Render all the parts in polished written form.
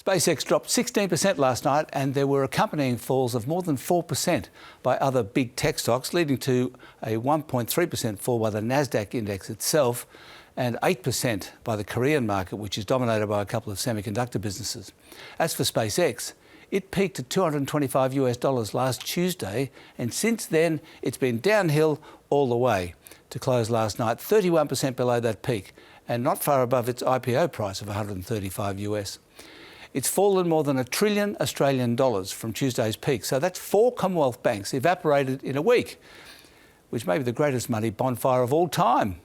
SpaceX dropped 16% last night, and there were accompanying falls of more than 4% by other big tech stocks, leading to a 1.3% fall by the Nasdaq index itself and 8% by the Korean market, which is dominated by a couple of semiconductor businesses. As for SpaceX, it peaked at $225 last Tuesday, and since then it's been downhill all the way to close last night 31% below that peak and not far above its IPO price of $135. It's fallen more than $1 trillion Australian dollars from Tuesday's peak. So that's 4 Commonwealth banks evaporated in a week, which may be the greatest money bonfire of all time.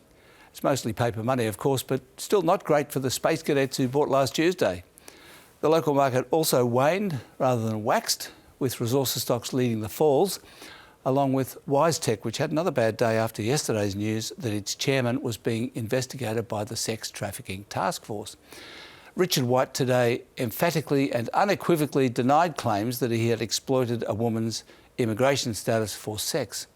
It's mostly paper money, of course, but still not great for the space cadets who bought last Tuesday. The local market also waned rather than waxed, with resources stocks leading the falls, along with WiseTech, which had another bad day after yesterday's news that its chairman was being investigated by the sex trafficking task force. Richard White today emphatically and unequivocally denied claims that he had exploited a woman's immigration status for sex.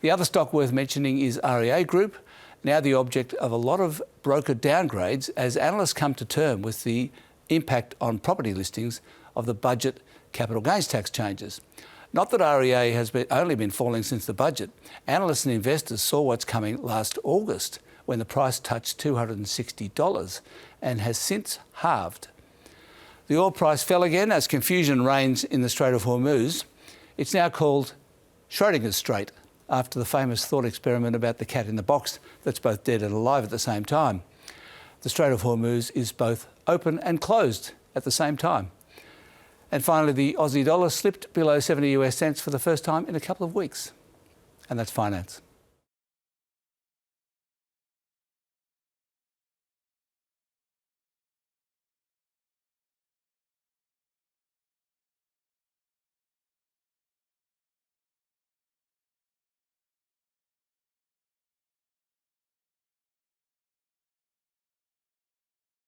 The other stock worth mentioning is REA Group, now the object of a lot of broker downgrades as analysts come to term with the impact on property listings of the budget capital gains tax changes. Not that REA has only been falling since the budget. Analysts and investors saw what's coming last August when the price touched $260 and has since halved. The oil price fell again as confusion reigns in the Strait of Hormuz. It's now called Schrodinger's Strait, after the famous thought experiment about the cat in the box that's both dead and alive at the same time. The Strait of Hormuz is both open and closed at the same time. And finally, the Aussie dollar slipped below 70 US cents for the first time in a couple of weeks. And that's finance.